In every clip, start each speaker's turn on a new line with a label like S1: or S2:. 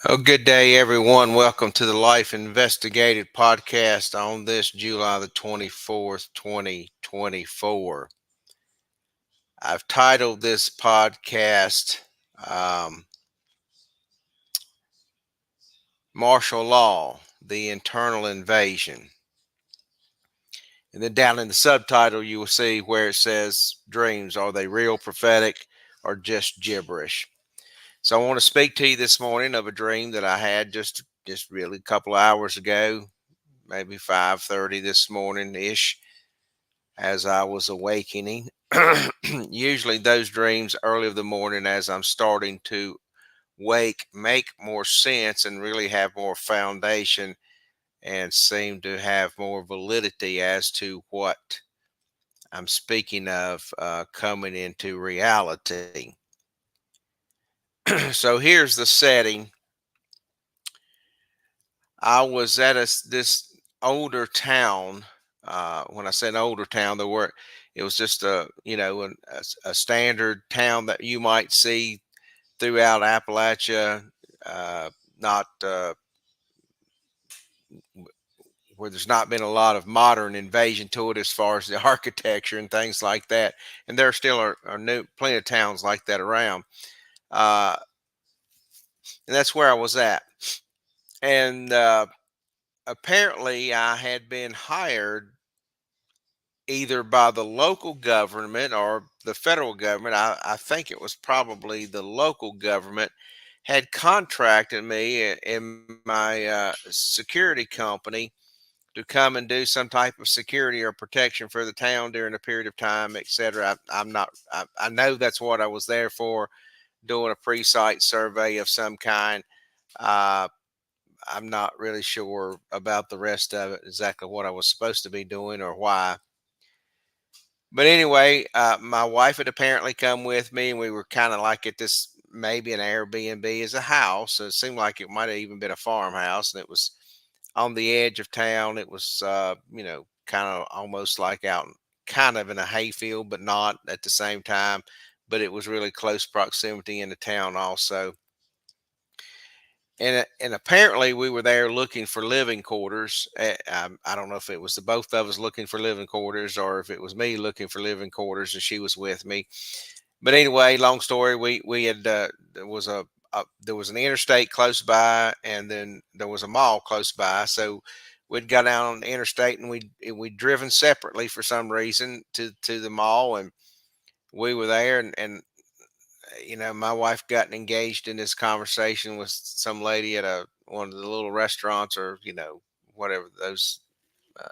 S1: Oh, good day, everyone. Welcome to the Life Investigated podcast on this July the 24th, 2024. I've titled this podcast um, Martial Law, the Internal Invasion. And then down in the subtitle, you will see where it says dreams. Are they real, prophetic, or just gibberish? So I want to speak to you this morning of a dream that I had just really a couple of hours ago, maybe 5:30 this morning ish, as I was awakening. Usually those dreams early of the morning as I'm starting to wake make more sense and really have more foundation and seem to have more validity as to what I'm speaking of coming into reality. So here's the setting. I was at this older town. When I said older town, it was just a standard town that you might see throughout Appalachia, not where there's not been a lot of modern invasion to it as far as the architecture and things like that. And there still are new plenty of towns like that around. Uh, and that's where I was at. And apparently, I had been hired either by the local government or the federal government. I think it was probably the local government had contracted me in my security company to come and do some type of security or protection for the town during a period of time, etc. I'm not. I know that's what I was there for, doing a pre-site survey of some kind. Uh, I'm not really sure about the rest of it, exactly what I was supposed to be doing or why. But anyway, my wife had apparently come with me, and we were kind of like at this maybe an Airbnb as a house. So it seemed like it might have even been a farmhouse, and it was on the edge of town. It was, kind of almost like out, kind of in a hayfield, but not at the same time. But it was really close proximity in the town also. And apparently we were there looking for living quarters. I don't know if it was the both of us looking for living quarters or if it was me looking for living quarters and she was with me. But anyway, long story. We had there was an interstate close by, and then there was a mall close by. So we'd got down on the interstate, and we'd driven separately for some reason to the mall, and we were there, and my wife got engaged in this conversation with some lady at a one of the little restaurants, or whatever those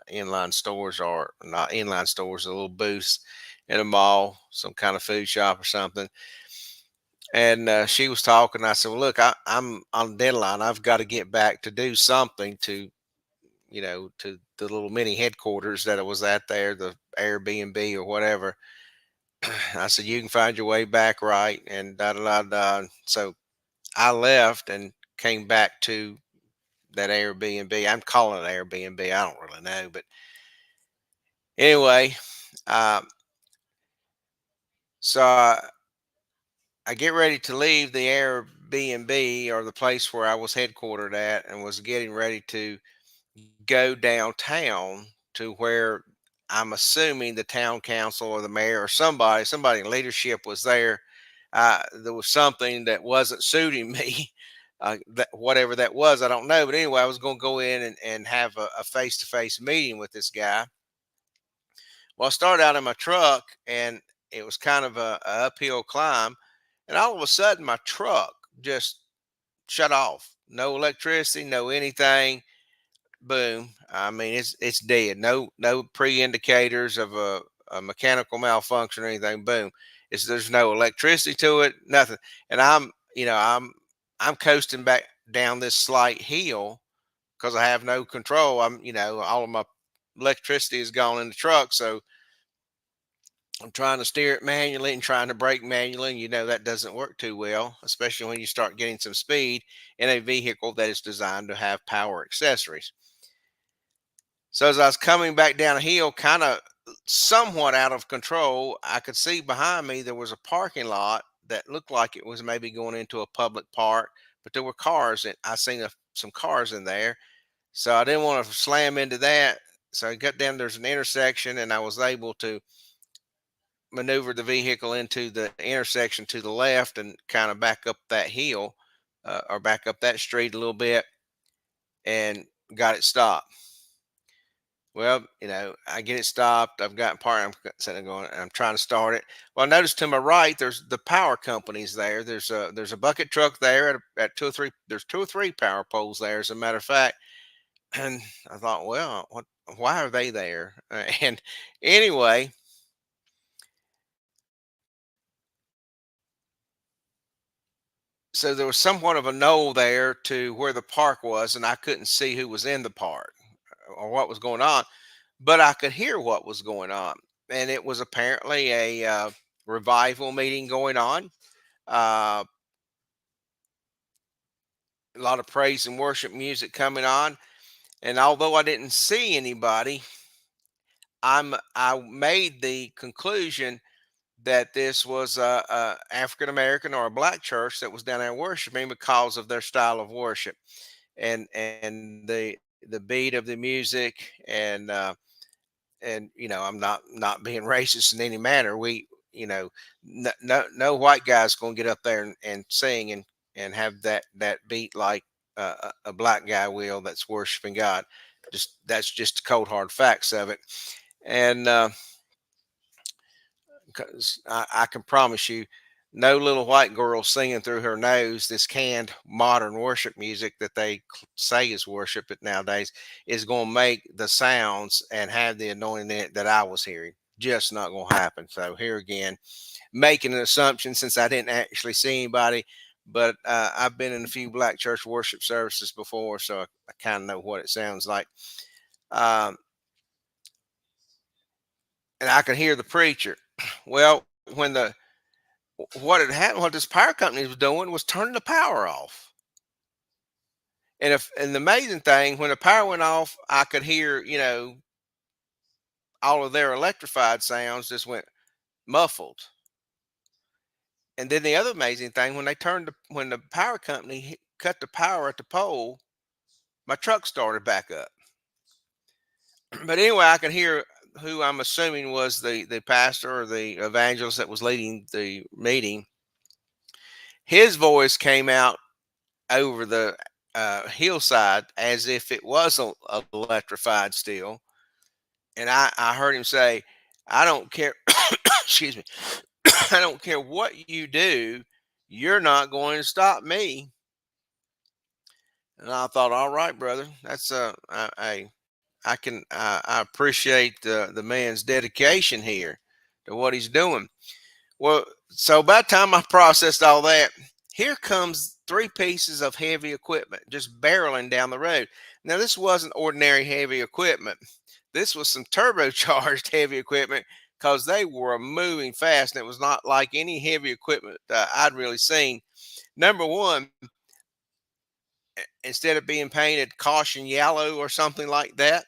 S1: inline stores are, not inline stores, a little booths in a mall, some kind of food shop or something. And she was talking. I said, "Well, look, I'm on deadline. I've got to get back to do something to the little mini headquarters that I was at there, the Airbnb or whatever." I said, "You can find your way back, right?" And da da da da. So I left and came back to that Airbnb. I'm calling it Airbnb. I don't really know, but anyway, uh, so I get ready to leave the Airbnb or the place where I was headquartered at, and was getting ready to go downtown to where I'm assuming the town council or the mayor or somebody in leadership was there. There was something that wasn't suiting me. That whatever that was, I don't know. But anyway, I was going to go in and have a face-to-face meeting with this guy. Well, I started out in my truck, and it was kind of a uphill climb, and all of a sudden my truck just shut off. No electricity, no anything. Boom. I mean, it's dead. No pre-indicators of a mechanical malfunction or anything. Boom. There's no electricity to it, nothing. And I'm coasting back down this slight hill because I have no control. All of my electricity is gone in the truck, so I'm trying to steer it manually and trying to brake manually. And that doesn't work too well, especially when you start getting some speed in a vehicle that is designed to have power accessories. So as I was coming back down a hill, kind of somewhat out of control, I could see behind me there was a parking lot that looked like it was maybe going into a public park, but there were cars, and I seen some cars in there, so I didn't want to slam into that. So I got down. There's an intersection, and I was able to maneuver the vehicle into the intersection to the left and kind of back up that hill, or back up that street a little bit, and got it stopped. Well, I get it stopped. I've got part. I'm sitting there going. I'm trying to start it. Well, I noticed to my right, there's the power companies there. There's a bucket truck there at two or three. There's two or three power poles there, as a matter of fact. And I thought, well, what? Why are they there? And anyway, so there was somewhat of a knoll there to where the park was, and I couldn't see who was in the park or what was going on, but I could hear what was going on, and it was apparently a revival meeting going on. Uh, a lot of praise and worship music coming on, and although I didn't see anybody, I made the conclusion that this was a African American or a black church that was down there worshiping because of their style of worship and the beat of the music, and I'm not being racist in any manner. We no white guy's going to get up there and sing and have that beat like a black guy will that's worshiping God. Just that's just the cold hard facts of it. And 'cause I can promise you, no little white girl singing through her nose this canned modern worship music that they say is worship it nowadays is going to make the sounds and have the anointing in it that I was hearing. Just not going to happen. So here again, making an assumption since I didn't actually see anybody, but I've been in a few black church worship services before, so I kind of know what it sounds like. Um, and I could hear the preacher. Well, when the what had happened, what this power company was doing was turning the power off. And the amazing thing, when the power went off, I could hear, all of their electrified sounds just went muffled. And then the other amazing thing, when the power company cut the power at the pole, my truck started back up. But anyway, I could hear who I'm assuming was the pastor or the evangelist that was leading the meeting. His voice came out over the hillside as if it was electrified still. And I heard him say, I don't care, excuse me, I don't care what you do, you're not going to stop me. And I thought, all right, brother, that's I appreciate the man's dedication here to what he's doing. Well, so by the time I processed all that, here comes three pieces of heavy equipment just barreling down the road. Now, this wasn't ordinary heavy equipment. This was some turbocharged heavy equipment because they were moving fast, and it was not like any heavy equipment I'd really seen. Number one, instead of being painted caution yellow or something like that,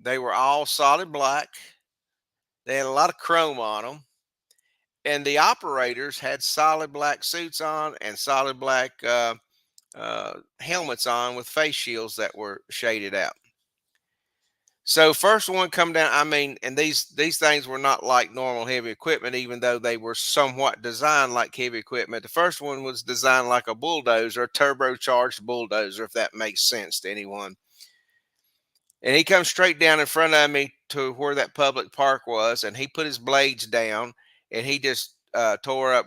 S1: they were all solid black. They had a lot of chrome on them, and the operators had solid black suits on and solid black helmets on with face shields that were shaded out. So first one come down. I mean, and these things were not like normal heavy equipment, even though they were somewhat designed like heavy equipment. The first one was designed like a bulldozer, a turbocharged bulldozer, if that makes sense to anyone. And he comes straight down in front of me to where that public park was, and he put his blades down, and he just tore up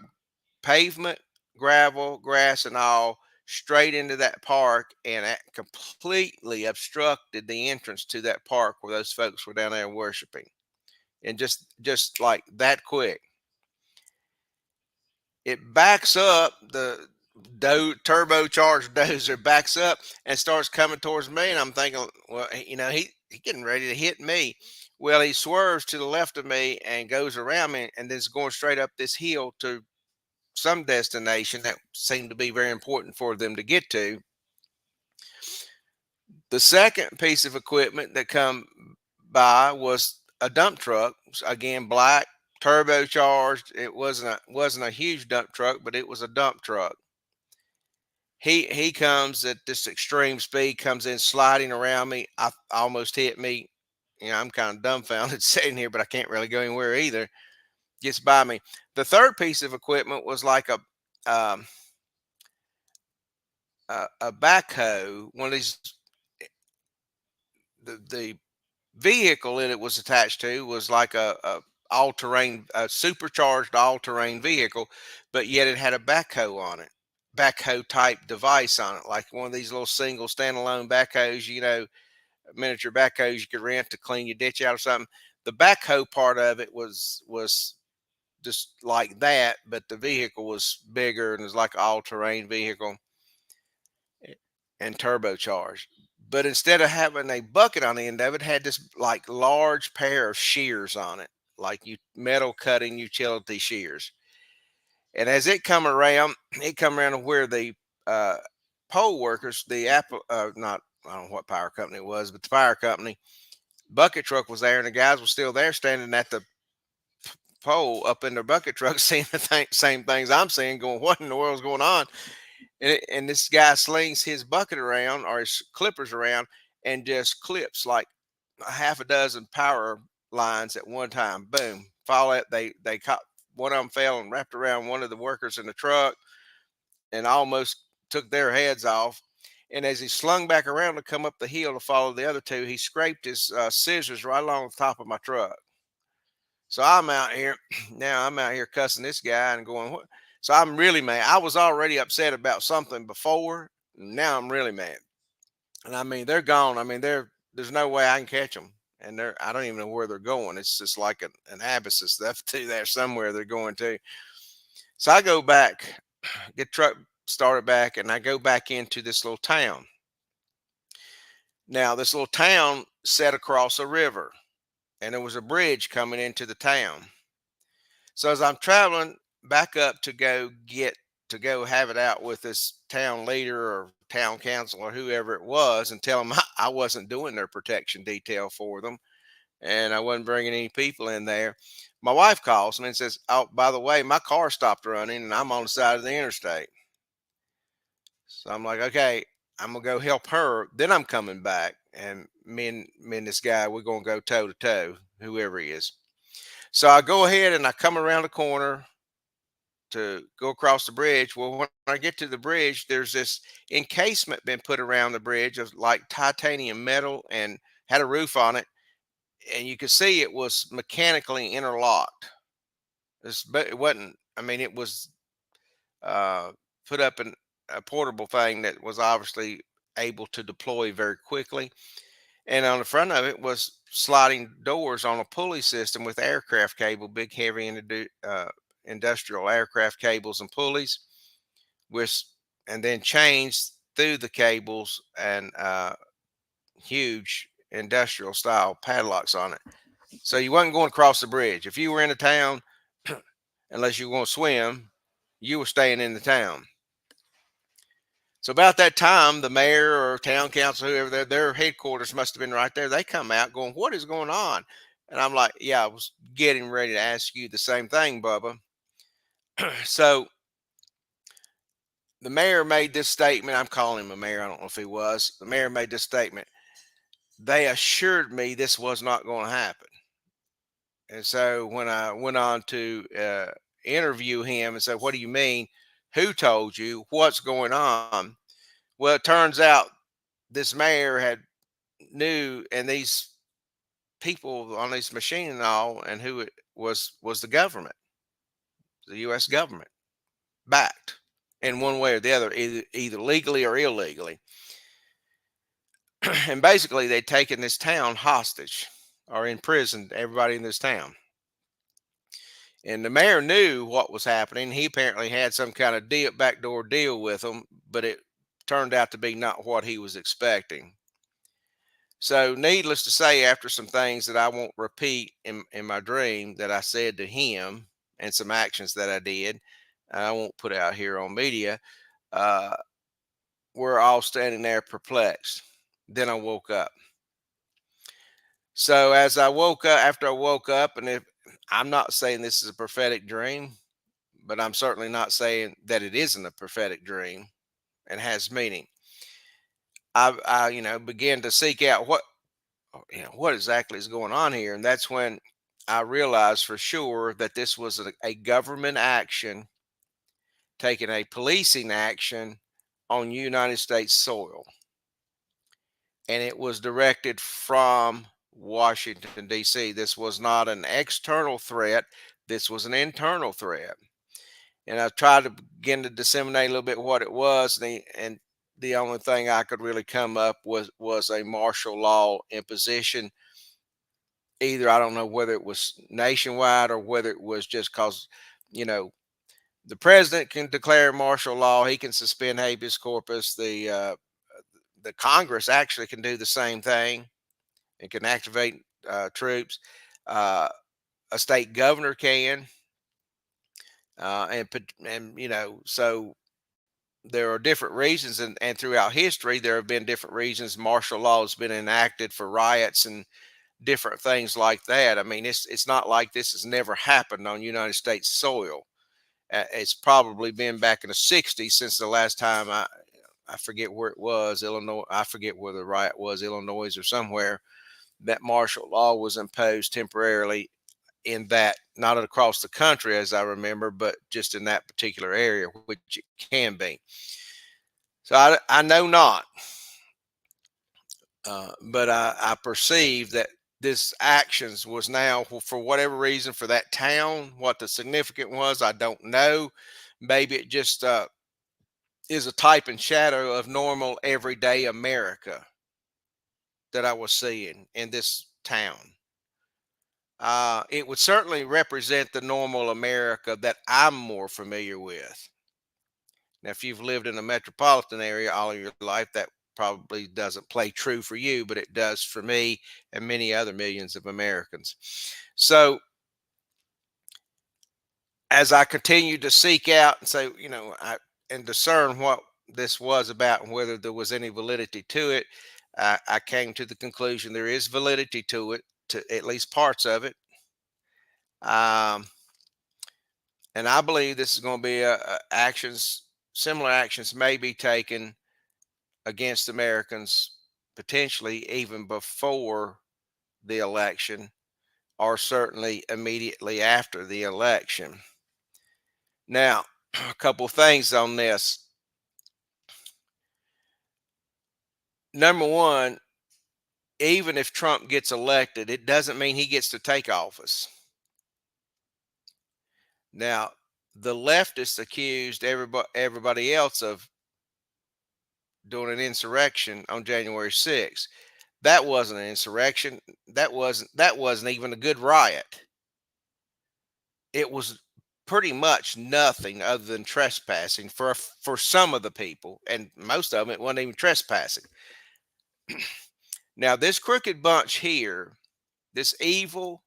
S1: pavement, gravel, grass, and all straight into that park, and completely obstructed the entrance to that park where those folks were down there worshiping. And just like that quick, it backs up the turbocharged dozer backs up and starts coming towards me, and I'm thinking, well, he getting ready to hit me. Well, he swerves to the left of me and goes around me, and then is going straight up this hill to some destination that seemed to be very important for them to get to. The second piece of equipment that come by was a dump truck, again black, turbocharged. It wasn't a huge dump truck, but it was a dump truck. He comes at this extreme speed, comes in sliding around me. I almost hit me. I'm kind of dumbfounded sitting here, but I can't really go anywhere either. Gets by me. The third piece of equipment was like um, a backhoe. One of these, the vehicle that it was attached to was like a all terrain, a supercharged all terrain vehicle, but yet it had a backhoe on it, backhoe type device on it, like one of these little single standalone backhoes, miniature backhoes you could rent to clean your ditch out or something. The backhoe part of it was just like that, but the vehicle was bigger and was like an all terrain vehicle and turbocharged. But instead of having a bucket on the end of it, had this like large pair of shears on it, like you metal cutting utility shears. And as it come around, it come around to where the uh, pole workers, the Apple, not I don't know what power company it was, but the fire company bucket truck was there, and the guys were still there standing at the pole up in their bucket truck, seeing the same things I'm seeing, going, "What in the world's going on?" And this guy slings his bucket around or his clippers around and just clips like a half a dozen power lines at one time. Boom! Fall out. They caught one of them fell and wrapped around one of the workers in the truck and almost took their heads off. And as he slung back around to come up the hill to follow the other two, he scraped his scissors right along the top of my truck. So I'm out here now. I'm out here cussing this guy and going, "What?" So I'm really mad. I was already upset about something before. Now I'm really mad. And I mean, they're gone. I mean, there's no way I can catch them. And I don't even know where they're going. It's just like an abyss of stuff to there somewhere they're going to. So I go back, get truck started back, and I go back into this little town. Now, this little town set across a river, and there was a bridge coming into the town. So as I'm traveling back up to go have it out with this town leader or town council or whoever it was and tell them I wasn't doing their protection detail for them and I wasn't bringing any people in there. My wife calls me and says, "Oh, by the way, my car stopped running and I'm on the side of the interstate." So I'm like, "Okay, I'm gonna go help her. Then I'm coming back, and me and this guy, we're gonna go toe to toe, whoever he is." So I go ahead and I come around the corner to go across the bridge. Well, when I get to the bridge, there's this encasement been put around the bridge of like titanium metal and had a roof on it, and you could see it was mechanically interlocked. But it wasn't. I mean, it was uh, put up in a portable thing that was obviously able to deploy very quickly. And on the front of it was sliding doors on a pulley system with aircraft cable, big, heavy, industrial aircraft cables and pulleys, with and then chains through the cables and huge industrial style padlocks on it. So you wasn't going across the bridge. If you were in a town, unless you were going to swim, you were staying in the town. So about that time, the mayor or town council, whoever their headquarters must have been right there. They come out going, "What is going on?" And I'm like, "Yeah, I was getting ready to ask you the same thing, Bubba." So the mayor made this statement. I'm calling him a mayor. I don't know if he was. The mayor made this statement. They assured me this was not going to happen. And so when I went on to interview him and said, "What do you mean? Who told you? What's going on?" Well, it turns out this mayor had knew, and these people on this machine and all, and who it was the government, the U.S. government, backed in one way or the other, either legally or illegally. And basically, they'd taken this town hostage or imprisoned everybody in this town. And the mayor knew what was happening. He apparently had some kind of backdoor deal with them, but it turned out to be not what he was expecting. So, needless to say, after some things that I won't repeat in my dream that I said to him and some actions that I did, I won't put out here on media, uh, we're all standing there perplexed. Then I woke up. So, as I woke up, after I woke up, and if I'm not saying this is a prophetic dream, but I'm certainly not saying that it isn't a prophetic dream. and has meaning. I began to seek out what exactly is going on here, and that's when I realized for sure that this was a government action taking a policing action on United States soil, and it was directed from Washington D.C. This was not an external threat. This was an internal threat, and I tried to begin to disseminate a little bit what it was, and the only thing I could really come up was a martial law imposition. Either I don't know whether it was nationwide or whether it was just cause, you know, the president can declare martial law. He can suspend habeas corpus. The Congress actually can do the same thing and can activate troops. Uh, a state governor can, and so there are different reasons, and throughout history there have been different reasons martial law has been enacted for riots and different things like that. I mean, it's not like this has never happened on United States soil. It's probably been back in the '60s since the last time I forget where it was, Illinois. I forget where the riot was, Illinois or somewhere, that martial law was imposed temporarily in that, not across the country as I remember, but just in that particular area, which it can be. So I know not, but I perceive that this actions was now for whatever reason for that town. What the significant was, I don't know. Maybe it just is a type and shadow of normal everyday America that I was seeing in this town. It would certainly represent the normal America that I'm more familiar with. Now, if you've lived in a metropolitan area all of your life, that probably doesn't play true for you, but it does for me and many other millions of Americans. So, as I continued to seek out and say, and discern what this was about and whether there was any validity to it, I came to the conclusion there is validity to it, to at least parts of it. Um, and I believe this is going to be similar actions may be taken against Americans potentially even before the election or certainly immediately after the election. Now, a couple things on this. Number one, even if Trump gets elected, it doesn't mean he gets to take office. Now, the leftists accused everybody else of doing an insurrection on January 6th. That wasn't an insurrection. That wasn't even a good riot. It was pretty much nothing other than trespassing for some of the people, and most of them it wasn't even trespassing. Now, this crooked bunch here, this evil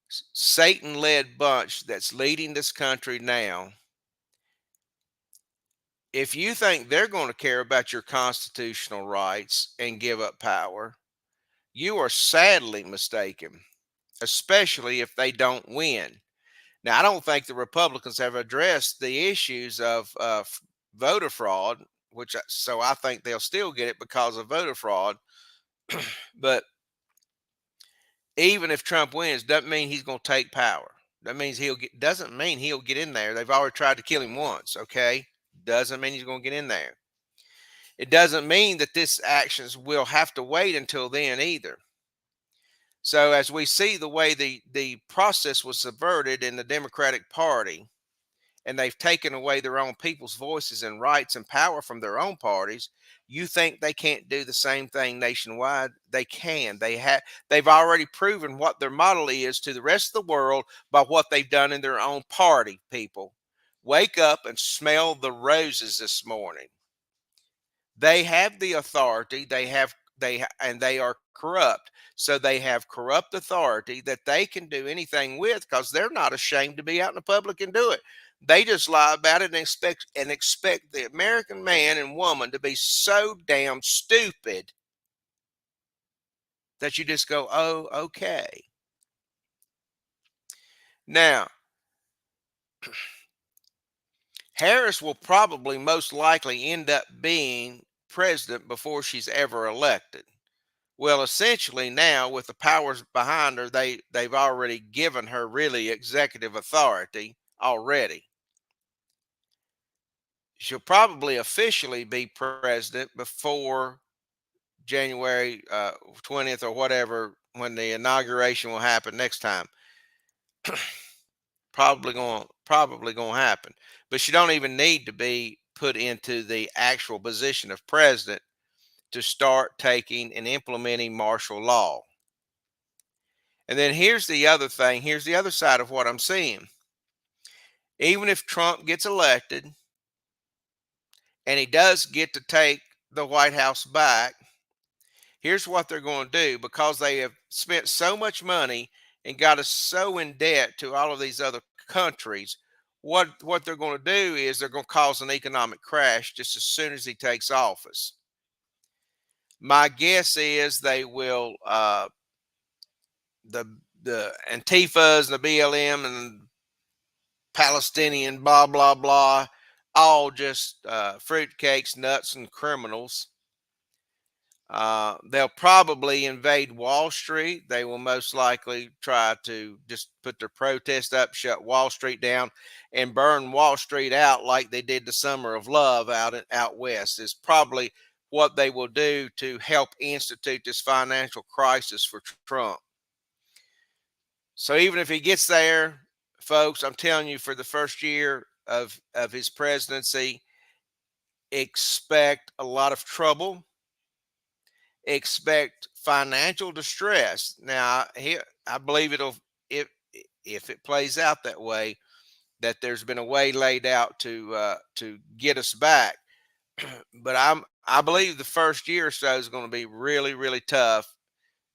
S1: Satan-led bunch that's leading this country now, if you think they're going to care about your constitutional rights and give up power, you are sadly mistaken, especially if they don't win. Now, I don't think the Republicans have addressed the issues of voter fraud, so I think they'll still get it because of voter fraud. But even if Trump wins, doesn't mean he's going to take power. That means doesn't mean he'll get in there. They've already tried to kill him once. Okay, doesn't mean he's going to get in there. It doesn't mean that this actions will have to wait until then either. So as we see the way the process was subverted in the Democratic Party, and they've taken away their own people's voices and rights and power from their own parties, you think they can't do the same thing nationwide? They can. They've already proven what their model is to the rest of the world by what they've done in their own party. People, wake up and smell the roses this morning. They have the authority. And they are corrupt. So they have corrupt authority that they can do anything with because they're not ashamed to be out in the public and do it. They just lie about it and expect the American man and woman to be so damn stupid that you just go, oh, okay. Now, Harris will probably most likely end up being president before she's ever elected. Well, essentially now with the powers behind her, they've already given her really executive authority already. She'll probably officially be president before January 20th or whatever when the inauguration will happen next time. Probably going to happen. But she don't even need to be put into the actual position of president to start taking and implementing martial law. And then here's the other thing. Here's the other side of what I'm seeing. Even if Trump gets elected and he does get to take the White House back, here's what they're going to do because they have spent so much money and got us so in debt to all of these other countries. What they're going to do is they're going to cause an economic crash just as soon as he takes office. My guess is they will the Antifas and the BLM and Palestinian blah blah blah, all just fruitcakes, nuts, and criminals. They'll probably invade Wall Street. They will most likely try to just put their protest up, shut Wall Street down, and burn Wall Street out like they did the Summer of Love out west. Is probably what they will do to help institute this financial crisis for Trump. So even if he gets there, folks, I'm telling you, for the first year of his presidency, expect a lot of trouble, expect financial distress. Now, here I believe if if it plays out that way, that there's been a way laid out to get us back. But I believe the first year or so is going to be really really tough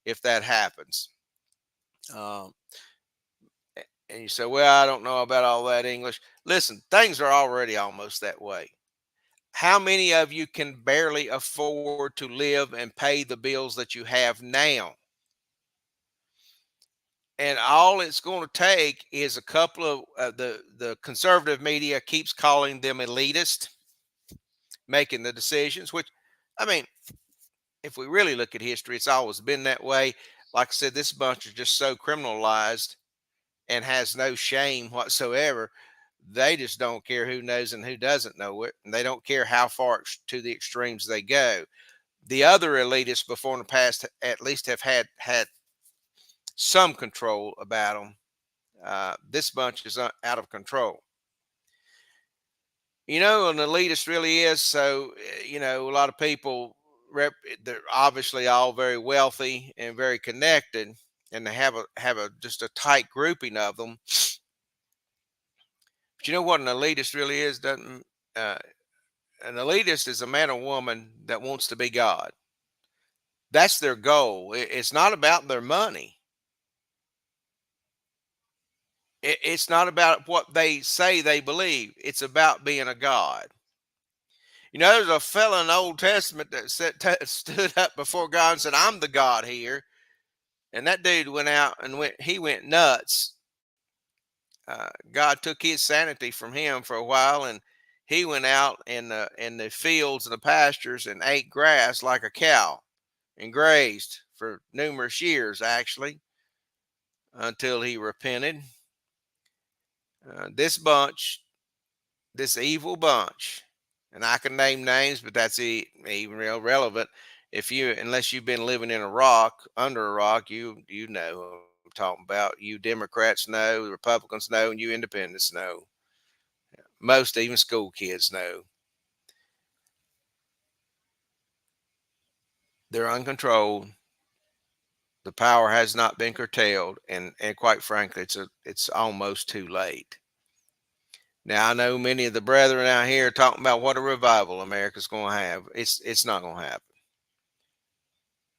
S1: if that happens. Um, and you say, well, I don't know about all that English. Listen, things are already almost that way. How many of you can barely afford to live and pay the bills that you have now? And all it's going to take is a couple of the conservative media keeps calling them elitist, making the decisions. Which, I mean, if we really look at history, it's always been that way. Like I said, this bunch is just so criminalized and has no shame whatsoever. They just don't care who knows and who doesn't know it, and they don't care how far to the extremes they go. The other elitists before in the past at least have had some control about them. This bunch is out of control. An elitist really is. So, a lot of people, they're obviously all very wealthy and very connected, and they have a just a tight grouping of them. But you know what an elitist really is? Doesn't An elitist is a man or woman that wants to be God. That's their goal. It's not about their money. It's not about what they say they believe. It's about being a God. There's a fella in the Old Testament that stood up before God and said, "I'm the God here." And that dude went out and he went nuts. God took his sanity from him for a while, and he went out in the fields and the pastures and ate grass like a cow and grazed for numerous years, actually, until he repented. This bunch, this evil bunch, and I can name names, but that's even real relevant. Unless you've been living in a rock, under a rock, you know who I'm talking about. You Democrats know, the Republicans know, and you Independents know. Most even school kids know. They're uncontrolled. The power has not been curtailed, and quite frankly, it's almost too late. Now I know many of the brethren out here are talking about what a revival America's going to have. It's not going to happen.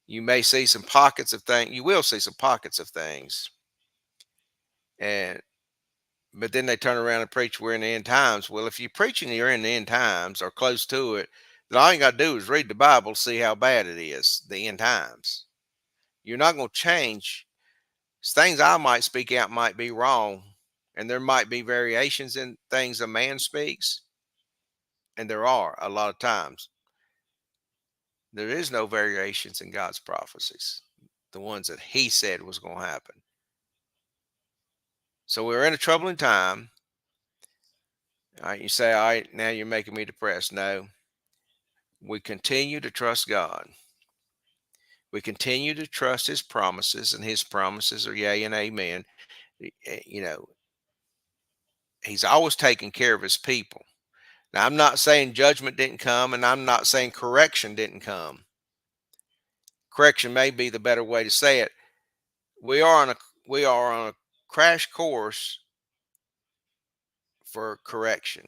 S1: You may see some pockets of things. You will see some pockets of things, and but then they turn around and preach we're in the end times. Well, if you're preaching you're in the end times or close to it, then all you got to do is read the Bible, see how bad it is. The end times. You're not going to change. Things I might speak out might be wrong, and there might be variations in things a man speaks. and there are a lot of times, there is no variations in God's prophecies, the ones that He said was going to happen. So we're in a troubling time. All right, you say, all right, now you're making me depressed. No, we continue to trust God. We continue to trust His promises, and His promises are yea and amen. You know, He's always taking care of His people. Now, I'm not saying judgment didn't come, and I'm not saying correction didn't come. Correction may be the better way to say it. We are on a we are on a crash course for correction,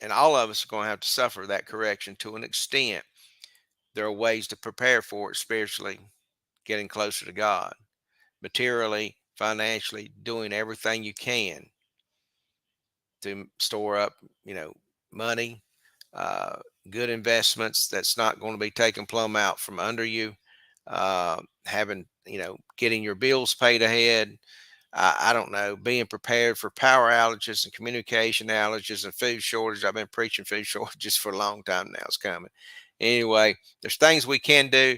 S1: and all of us are going to have to suffer that correction to an extent. There are ways to prepare for it spiritually, getting closer to God, materially, financially, doing everything you can to store up, you know, money, uh, good investments that's not going to be taken plumb out from under you, having, getting your bills paid ahead. I don't know, being prepared for power outages and communication outages and food shortage. I've been preaching food shortages for a long time now. It's coming. Anyway, there's things we can do.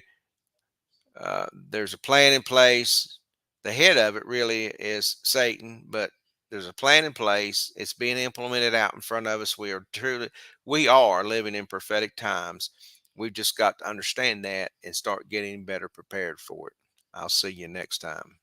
S1: There's a plan in place. The head of it really is Satan, but there's a plan in place. It's being implemented out in front of us. We are living in prophetic times. We've just got to understand that and start getting better prepared for it. I'll see you next time.